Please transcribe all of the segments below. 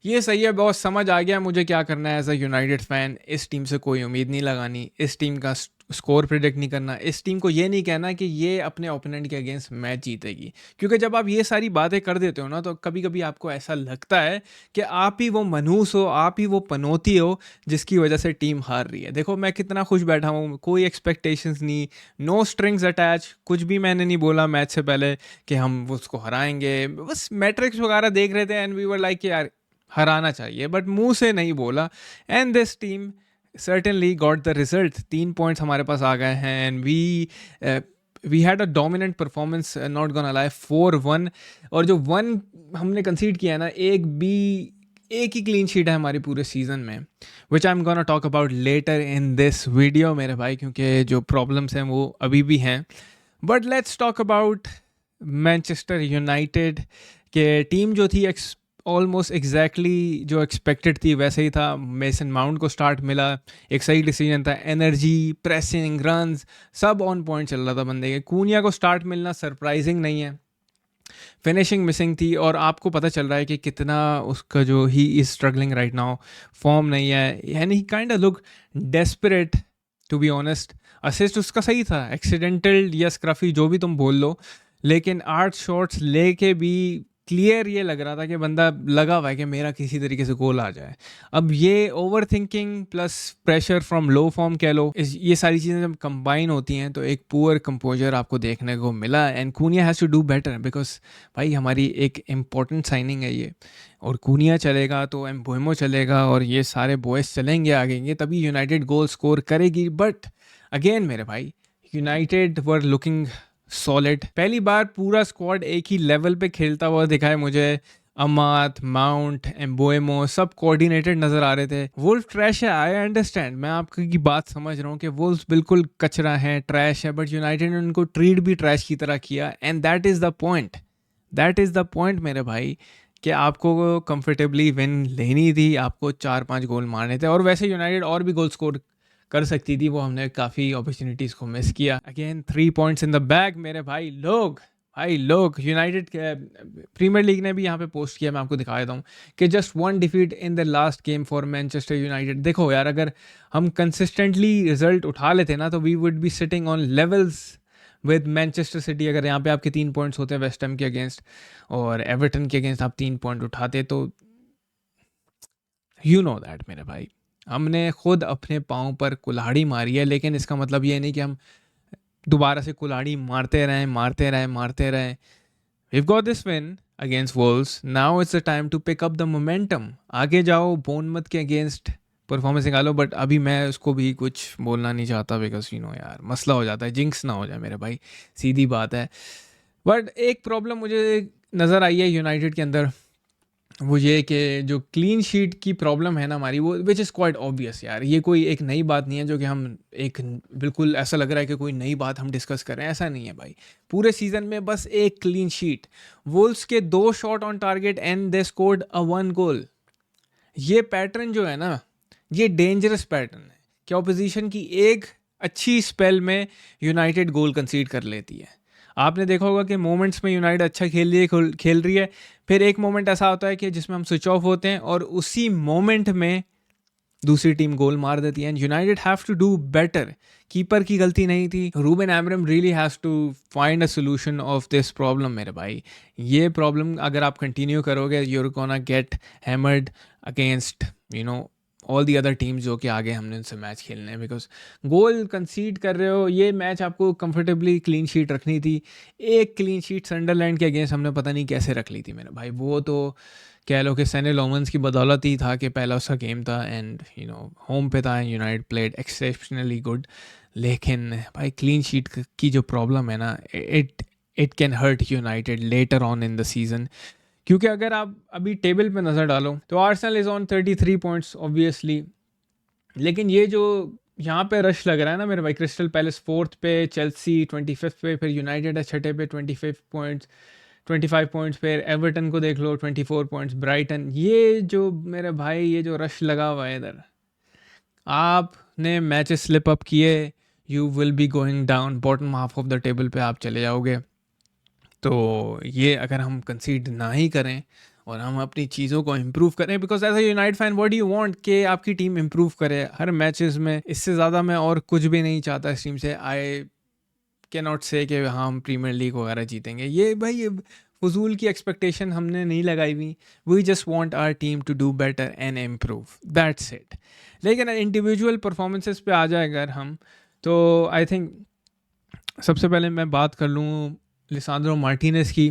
ये सही है बॉस, समझ आ गया मुझे क्या करना है एज अ यूनाइटेड फ़ैन। इस टीम से कोई उम्मीद नहीं लगानी, इस टीम का स्कोर प्रिडिक्ट नहीं करना, इस टीम को ये नहीं कहना कि ये अपने ओपोनेंट के अगेंस्ट मैच जीतेगी। क्योंकि जब आप ये सारी बातें कर देते हो ना, तो कभी कभी आपको ऐसा लगता है कि आप ही वो मनहूस हो, आप ही वो पनौती हो जिसकी वजह से टीम हार रही है। देखो मैं कितना खुश बैठा हूँ, कोई एक्सपेक्टेशंस नहीं, नो स्ट्रिंग्स अटैच, कुछ भी मैंने नहीं बोला मैच से पहले कि हम उसको हराएंगे। बस मैट्रिक्स वगैरह देख रहे थे एंड वी वर लाइक यार हराना चाहिए, बट मुंह से नहीं बोला। And this team certainly got the result. 3 points हमारे पास आ गए हैं and we had a dominant performance, not gonna lie, 4-1। और जो वन हमने कंसीड किया है ना, एक ही क्लीन शीट है हमारी पूरे सीजन में, which I am gonna talk about later in this video मेरे भाई, क्योंकि जो प्रॉब्लम्स हैं वो अभी भी हैं। But let's talk about Manchester United के टीम जो थी ऑलमोस्ट एग्जैक्टली जो एक्सपेक्टेड थी वैसे ही था। मेसन माउंट को स्टार्ट मिला, एक सही डिसीजन था, एनर्जी, प्रेसिंग, रन्स सब ऑन पॉइंट चल रहा था बंदे के। कूनिया को स्टार्ट मिलना सरप्राइजिंग नहीं है, फिनिशिंग मिसिंग थी, और आपको पता चल रहा है कि कितना उसका जो he is struggling right now, form नहीं है, यानी he kind of look desperate to be honest. Assist उसका सही था, एक्सीडेंटल या स्क्रफी जो भी तुम बोल लो, लेकिन 8 शॉट्स लेके भी क्लियर ये लग रहा था कि बंदा लगा हुआ है कि मेरा किसी तरीके से गोल आ जाए। अब ये over thinking plus pressure from low form कह लो, ये सारी चीज़ें जब कंबाइन होती हैं तो एक पुअर कंपोजर आपको देखने को मिला। And Cunha has to do better, because भाई हमारी एक इम्पॉर्टेंट साइनिंग है ये, और कूनिया चलेगा तो एम्बुएमो चलेगा और ये सारे बॉयज़ चलेंगे आगे, ये तभी यूनाइटेड गोल स्कोर करेगी। बट अगेन मेरे भाई, यूनाइटेड वर लुकिंग सॉलिड। पहली बार पूरा स्क्वाड एक ही लेवल पे खेलता हुआ दिखा है मुझे। अमात, माउंट, एम्बोएमो सब कोऑर्डिनेटेड नज़र आ रहे थे। वुल्फ ट्रैश है, आई अंडरस्टैंड, मैं आपकी बात समझ रहा हूँ कि वुल्फ बिल्कुल कचरा है, ट्रैश है, बट यूनाइटेड ने उनको ट्रीट भी ट्रैश की तरह किया। And that is the point, that is the point मेरे भाई, कि आपको कंफर्टेबली विन लेनी थी, आपको 4-5 गोल मारने थे। और वैसे यूनाइटेड और भी गोल स्कोर कर सकती थी, वो हमने काफ़ी अपॉर्चुनिटीज़ को मिस किया। Again 3 points in the bag मेरे भाई। लोग यूनाइटेड के प्रीमियर लीग ने भी यहाँ पे पोस्ट किया, मैं आपको दिखा देता हूँ कि just 1 defeat in the last game for Manchester United. देखो यार, अगर हम कंसिस्टेंटली रिजल्ट उठा लेते ना तो we would be sitting on levels with Manchester City. अगर यहाँ पे आपके 3 पॉइंट्स होते हैं वेस्ट हैम के अगेंस्ट और एवर्टन के अगेंस्ट, आप 3 पॉइंट उठाते, तो यू नो दैट मेरे भाई, हमने खुद अपने पाँव पर कुल्हाड़ी मारी है। लेकिन इसका मतलब ये नहीं कि हम दोबारा से कुल्हाड़ी मारते रहें। We've got this win against Wolves. Now it's the time to pick up the momentum. आगे जाओ, बोर्नमथ के अगेंस्ट परफॉर्मेंस निकालो। बट अभी मैं उसको भी कुछ बोलना नहीं चाहता, बिकॉज यू नो यार मसला हो जाता है, जिंक्स ना हो जाए मेरे भाई, सीधी बात है। बट एक प्रॉब्लम मुझे नज़र आई है यूनाइटेड के अंदर, वो ये कि जो क्लीन शीट की प्रॉब्लम है ना हमारी, वो विच इज़ क्वाइट ऑब्वियस यार, ये कोई एक नई बात नहीं है जो कि हम एक बिल्कुल ऐसा लग रहा है कि कोई नई बात हम डिस्कस कर रहे हैं, ऐसा नहीं है भाई। पूरे सीज़न में बस एक क्लीन शीट, वुल्व्स के 2 shot on target and they scored a 1 गोल। ये पैटर्न जो है ना, ये डेंजरस पैटर्न है कि ऑपोजिशन की एक अच्छी स्पेल में यूनाइटेड गोल कंसीड कर लेती है। आपने देखा होगा कि मोमेंट्स में यूनाइटेड अच्छा खेल रही है, फिर एक मोमेंट ऐसा होता है कि जिसमें हम स्विच ऑफ होते हैं और उसी मोमेंट में दूसरी टीम गोल मार देती है। And United have to do better. Keeper की गलती नहीं थी, Ruben Amorim really has to find a solution of this problem मेरे भाई। ये प्रॉब्लम अगर आप कंटिन्यू करोगे, you're gonna get hammered against you know all the other teams जो कि आगे हमने उनसे मैच खेलने हैं। बिकॉज गोल कंसीड कर रहे हो, ये मैच आपको कंफर्टेबली क्लीन शीट रखनी थी। एक क्लीन शीट सनडरलैंड के अगेंस्ट हमने पता नहीं कैसे रख ली थी मेरे भाई। वो तो कह लो कि सैने लोमन्स की बदौलत ही था कि पहला उसका गेम था एंड यू नो होम पे था, यूनाइटेड प्लेड एक्सेप्शनली गुड। लेकिन भाई क्लीन शीट की जो प्रॉब्लम है ना, it it can hurt United later on in the season. क्योंकि अगर आप अभी टेबल पे नज़र डालो तो Arsenal is on 33 points obviously, लेकिन ये जो यहाँ पे रश लग रहा है ना मेरे भाई, क्रिस्टल पैलेस 4th पे, चेल्सी 25th पे, फिर यूनाइटेड है 6ठे पे 25 पॉइंट्स, 25 पॉइंट्स, फिर एवर्टन को देख लो 24 पॉइंट्स, ब्राइटन। ये जो मेरे भाई ये जो रश लगा हुआ है इधर, आपने मैचेस स्लिप अप किए, you will be going down, bottom half of the table पे आप चले जाओगे। तो ये अगर हम कंसीड ना ही करें और हम अपनी चीज़ों को इम्प्रूव करें, because as a United fan what do you want कि आपकी टीम इम्प्रूव करे हर मैचेस में। इससे ज़्यादा मैं और कुछ भी नहीं चाहता इस टीम से। आई कैन नॉट से कि हाँ हम प्रीमियर लीग वगैरह जीतेंगे, ये भाई ये फजूल की एक्सपेक्टेशन हमने नहीं लगाई हुई। We just want our team to do better and improve, that's it. लेकिन इंडिविजुअल परफॉर्मेंसेस पे आ जाए अगर हम, तो आई थिंक सबसे पहले मैं बात कर लूँ लिसांड्रो मार्टिनेज की।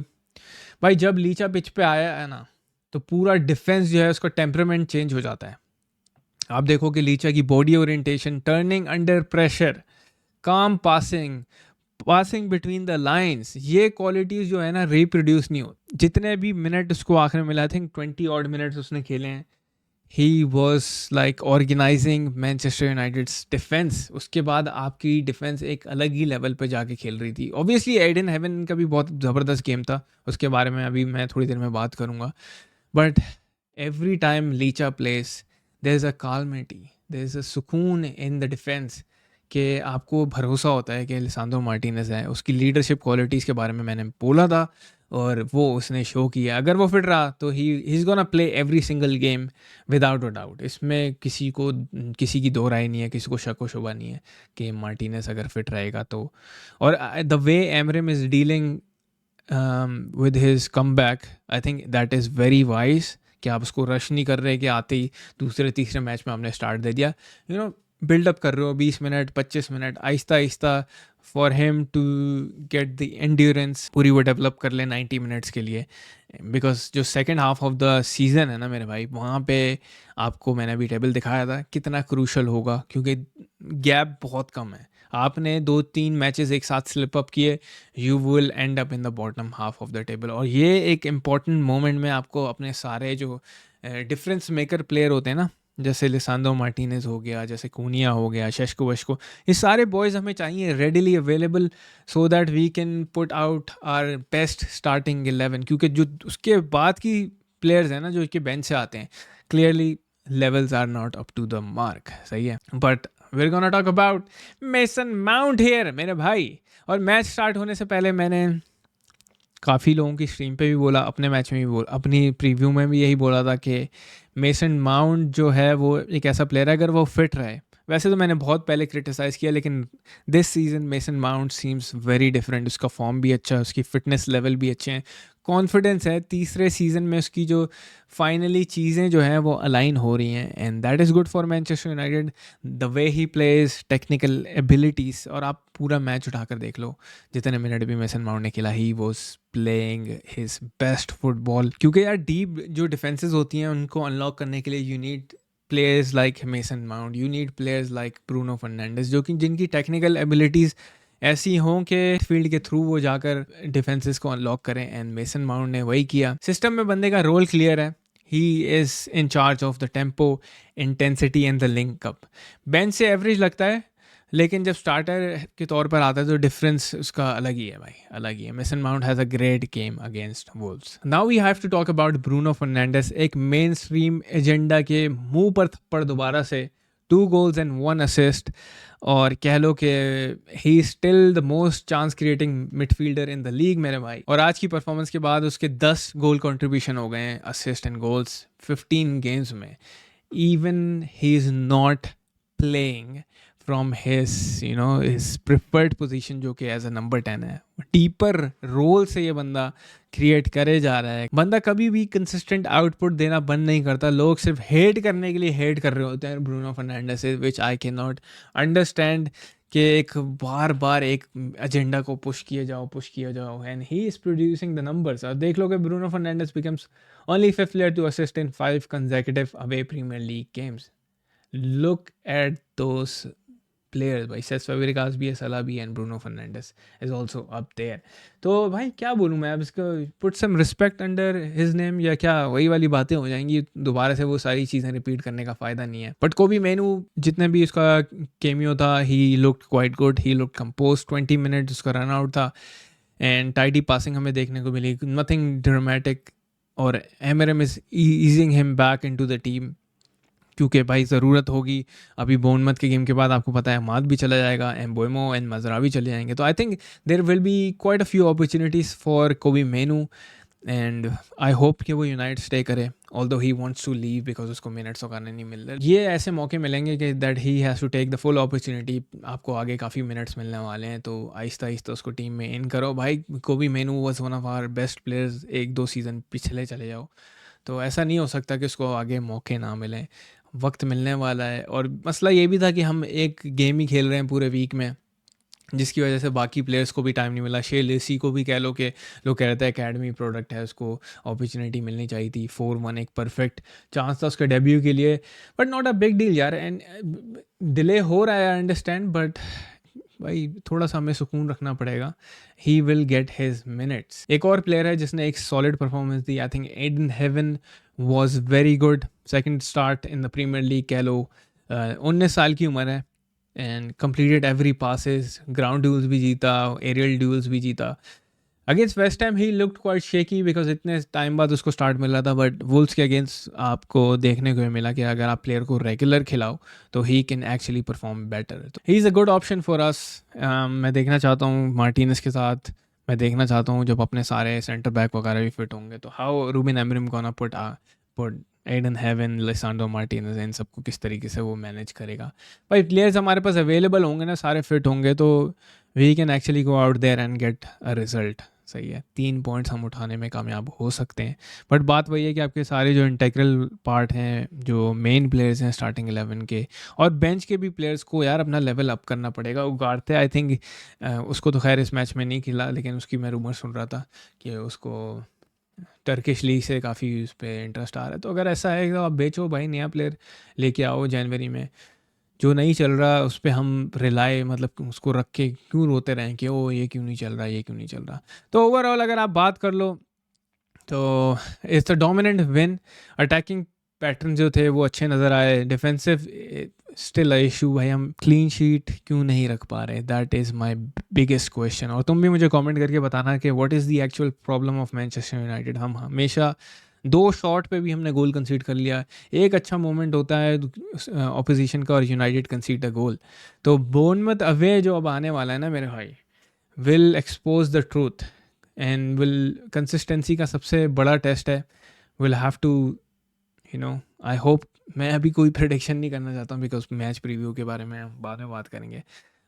भाई जब लीचा पिच पे आया है ना, तो पूरा डिफेंस जो है उसका टेम्परामेंट चेंज हो जाता है। आप देखो कि लीचा की body orientation, turning under pressure, calm passing, passing between the lines, ये क्वालिटीज़ जो है ना रिप्रोड्यूस नहीं हो। जितने भी मिनट उसको आखिर में मिला, आई थिंक 20 ऑड मिनट्स उसने खेले हैं, he was like organising Manchester United's defence. उसके बाद आपकी डिफेंस एक अलग ही लेवल पे जाके खेल रही थी। ऑब्वियसली एडन हेवन का भी बहुत ज़बरदस्त गेम था, उसके बारे में अभी मैं थोड़ी देर में बात करूँगा। But every time Licha plays there is a calamity, there is a सुकून इन द डिफेंस, कि आपको भरोसा होता है कि लिसांड्रो मार्टिनेज है। उसकी लीडरशिप क्वालिटीज़ के बारे में मैंने बोला था और वो उसने शो किया। अगर वो फिट रहा तो he is gonna play every single game without a doubt. इसमें किसी की दो राय नहीं है, किसी को शक व शुबा नहीं है कि मार्टिनेज अगर फिट रहेगा तो। और the way Amorim is dealing with his come back, I think that is very wise, कि आप उसको रश नहीं कर रहे कि आते ही दूसरे तीसरे मैच में आपने स्टार्ट दे दिया। यू नो बिल्डअप कर रहे हो 20 मिनट 25 मिनट आहिस्ता आहिस्ता, for him to get the endurance, पूरी वो डेवलप कर ले 90 मिनट्स के लिए। बिकॉज जो second half of the season है ना मेरे भाई, वहाँ पे आपको मैंने अभी टेबल दिखाया था कितना क्रूशल होगा, क्योंकि गैप बहुत कम है। आपने 2-3 मैचेस एक साथ स्लिप अप किए, you will and up in the bottom half of the table. और ये एक इम्पॉर्टेंट मोमेंट में आपको अपने सारे जो डिफरेंस मेकर प्लेयर होते हैं ना, जैसे लिसांड्रो मार्टिनेज हो गया, जैसे कूनिया हो गया, शेस्को वशको, ये सारे बॉयज़ हमें चाहिए readily available, so that we can put out our best starting 11। क्योंकि जो उसके बाद की प्लेयर्स हैं ना जो इसके बेंच से आते हैं, clearly levels are not up to the mark, सही है। But we're gonna talk about Mason Mount here मेरे भाई। और मैच स्टार्ट होने से पहले मैंने काफ़ी लोगों की स्ट्रीम पे भी बोला, अपने मैच में भी बोला, अपनी प्रीव्यू में भी यही बोला था कि मेसन माउंट जो है वो एक ऐसा प्लेयर है अगर वो फिट रहे। वैसे तो मैंने बहुत पहले क्रिटिसाइज़ किया, लेकिन this season mason mount seems very different. उसका फॉर्म भी अच्छा है, उसकी फिटनेस लेवल भी अच्छे हैं, कॉन्फिडेंस है। तीसरे सीज़न में उसकी जो फाइनली चीज़ें जो हैं वो अलाइन हो रही हैं, and that is good for Manchester United. The way he plays, technical abilities, और आप पूरा मैच उठाकर देख लो जितने मिनट भी मेसन माउंट ने खेला, he was playing his best football. क्योंकि यार डीप जो डिफेंसेस होती हैं उनको अनलॉक करने के लिए you need players like Mason Mount, you need players like Bruno Fernandes, जो कि जिनकी टेक्निकल एबिलिटीज़ ऐसी हों कि फील्ड के थ्रू वो जाकर डिफेंसेस को अनलॉक करें। एंड मेसन माउंट ने वही किया। सिस्टम में बंदे का रोल क्लियर है, he is in charge of the tempo, intensity and the link up. Bench से एवरेज लगता है, लेकिन जब स्टार्टर के तौर पर आता है तो डिफरेंस उसका अलग ही है भाई, अलग ही है। Mason Mount has a great game against Wolves. Now we have to talk about Bruno Fernandes, एक मेन स्ट्रीम एजेंडा के मुंह पर थप्पड़ दोबारा से, 2 गोल्स एंड 1 असिस्ट। और कह लो कि he still the most chance creating midfielder in the league मेरे भाई। और आज की परफॉर्मेंस के बाद उसके 10 गोल कंट्रीब्यूशन हो गए हैं, असिस्ट एंड गोल्स 15 गेम्स में। Even he is not playing from his his preferred position, जो कि एज अ नंबर 10 है। डीपर रोल से ये बंदा क्रिएट करे जा रहा है। बंदा कभी भी कंसिस्टेंट आउटपुट देना बंद नहीं करता। लोग सिर्फ हेट करने के लिए हेट कर रहे होते हैं Bruno Fernandes, which I can not understand, कि एक बार बार एक एजेंडा को पुश किया जाओ and he is producing the numbers. अब देख लो कि Bruno Fernandes becomes only 5th player to assist in 5 consecutive away Premier League games. Look at those players भाई, सेस फैब्रिगास भी है, सला भी है, and Bruno Fernandes is also up there. तो भाई क्या बोलूँ मैं अब इसको, put some respect under his name, या क्या वही वाली बातें हो जाएंगी दोबारा से, वो सारी चीज़ें रिपीट करने का फ़ायदा नहीं है। बट कोबी मेनू जितने भी उसका केमियो था, he looked quite good, he looked composed. 20 minute उसका रन आउट था एंड टाइडी पासिंग हमें देखने को मिली, नथिंग ड्रामेटिक। और Amorim is easing him back into the team, क्योंकि भाई ज़रूरत होगी। अभी बोर्नमथ के गेम के बाद आपको पता है माद भी चला जाएगा, एम्बोइमो एंड मजरा भी चले जाएंगे। तो I think there will be quite a few opportunities for Kobbie Mainoo and I hope कि वो यूनाइटेड स्टे करे, although he wants to leave because उसको मिनट्स वगैरह नहीं मिल रहे। ये ऐसे मौके मिलेंगे कि that he has to take the full opportunity. आपको आगे काफ़ी मिनट्स मिलने वाले हैं, तो आहिस्ता आहिस्ता उसको टीम में इन करो। भाई Kobbie Mainoo was one of our best players, एक दो सीज़न पिछले चले जाओ, तो ऐसा नहीं हो सकता कि उसको आगे मौके ना मिलें। वक्त मिलने वाला है। और मसला ये भी था कि हम एक गेम ही खेल रहे हैं पूरे वीक में, जिसकी वजह से बाकी प्लेयर्स को भी टाइम नहीं मिला। शे लेसी को भी कह लो कि लोग कह रहे थे एकेडमी प्रोडक्ट है, उसको अपॉर्चुनिटी मिलनी चाहिए थी। 4-1 एक परफेक्ट चांस था उसके डेब्यू के लिए, but not a big deal यार। एंड डिले हो रहा है, आई अंडरस्टैंड, बट भाई थोड़ा सा हमें सुकून रखना पड़ेगा। He will get his minutes. एक और प्लेयर है जिसने एक सॉलिड परफॉर्मेंस दी, I think Ayden Heaven was very good. Second start in the Premier League कह लो। 19 साल की उम्र है and completed every passes, ground duels भी जीता, एरियल ड्यूल्स भी जीता। Against West Ham he looked quite shaky because इतने टाइम बाद उसको स्टार्ट मिल रहा था, बट वुल्स के अगेंस्ट आपको देखने को मिला कि अगर आप प्लेयर को रेगुलर खिलाओ तो he can actually perform better. तो he is a good option for us. मैं देखना चाहता हूँ मार्टिनस के साथ, मैं देखना चाहता हूँ जब अपने सारे सेंटर बैक वगैरह भी फिट होंगे तो how Ruben Amorim gonna put Ayden Heaven, Lisandro Martinez, इन सबको किस तरीके से वो मैनेज करेगा। भाई प्लेयर्स हमारे पास अवेलेबल होंगे ना, सारे फिट होंगे, तो we can actually go out there and get a result. सही है, 3 पॉइंट्स हम उठाने में कामयाब हो सकते हैं। बट बात वही है कि आपके सारे जो इंटेग्रल पार्ट हैं, जो मेन प्लेयर्स हैं स्टार्टिंग 11 के और बेंच के भी प्लेयर्स को यार अपना लेवल अप करना पड़ेगा। उगारते आई थिंक उसको तो खैर इस मैच में नहीं खिला, लेकिन उसकी मैं रूमर सुन रहा था कि उसको टर्किश लीग से काफ़ी उस पर इंटरेस्ट आ रहा है। तो अगर ऐसा है तो आप बेचो भाई, नया प्लेयर लेके आओ जनवरी में। जो नहीं चल रहा उस पे हम रिलाय, मतलब उसको रख के क्यों रोते रहें कि ओ ये क्यों नहीं चल रहा, ये क्यों नहीं चल रहा। तो ओवरऑल अगर आप बात कर लो तो it's a dominant win. Attacking pattern जो थे वो अच्छे नज़र आए। डिफेंसिव स्टिल इशू, भाई हम क्लीन शीट क्यों नहीं रख पा रहे, that is my biggest question. और तुम भी मुझे कमेंट करके बताना कि what is the actual problem of Manchester United. हम हमेशा 2 शॉट पे भी हमने गोल कंसीड कर लिया। एक अच्छा मोमेंट होता है ऑपोजिशन का और यूनाइटेड कंसीड अ गोल। तो बोर्नमथ अवे जो अब आने वाला है ना मेरे भाई, will expose the truth and will, consistency का सबसे बड़ा टेस्ट है। Will have to I hope, मैं अभी कोई प्रेडिक्शन नहीं करना चाहता हूँ बिकॉज मैच प्रीव्यू के बारे में हम बाद में बात करेंगे,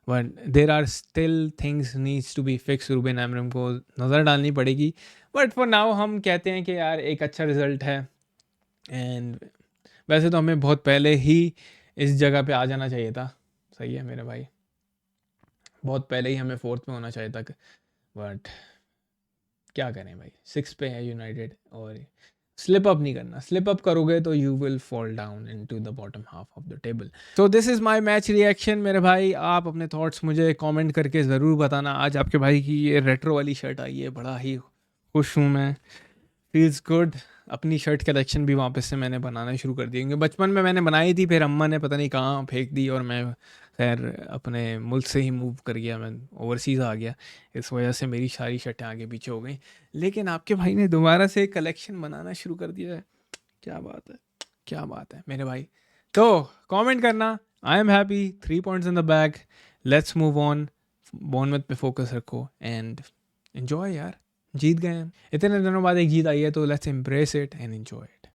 but there are still things needs to be fix. Ruben Amorim को नज़र डालनी पड़ेगी, बट फॉर नाउ हम कहते हैं कि यार एक अच्छा रिजल्ट है। एंड वैसे तो हमें बहुत पहले ही इस जगह पे आ जाना चाहिए था। सही है मेरे भाई, बहुत पहले ही हमें 4th में होना चाहिए था, बट क्या करें भाई, 6 पे है यूनाइटेड और स्लिप अप नहीं करना। स्लिप अप करोगे तो you will fall down into the bottom half of the table. So this is my match reaction मेरे भाई। आप अपने थॉट्स मुझे कमेंट करके ज़रूर बताना। आज आपके भाई की ये रेट्रो वाली शर्ट आई है, बड़ा ही खुश हूँ मैं, फील्स गुड। अपनी शर्ट कलेक्शन भी वापस से मैंने बनाना शुरू कर दी, क्योंकि बचपन में मैंने बनाई थी, फिर अम्मा ने पता नहीं कहाँ फेंक दी और मैं खैर अपने मुल्क से ही मूव कर गया, मैं ओवरसीज़ आ गया। इस वजह से मेरी सारी शर्टें आगे पीछे हो गई। लेकिन आपके भाई ने दोबारा से कलेक्शन बनाना शुरू कर दिया है। क्या बात है, क्या बात है मेरे भाई। तो कमेंट करना। I am happy, 3 points in the bag. Let's move on. Bournemouth पे फोकस रखो एंड एंजॉय यार। जीत गए हैं, इतने दिनों बाद एक जीत आई है, तो let's embrace it and enjoy it.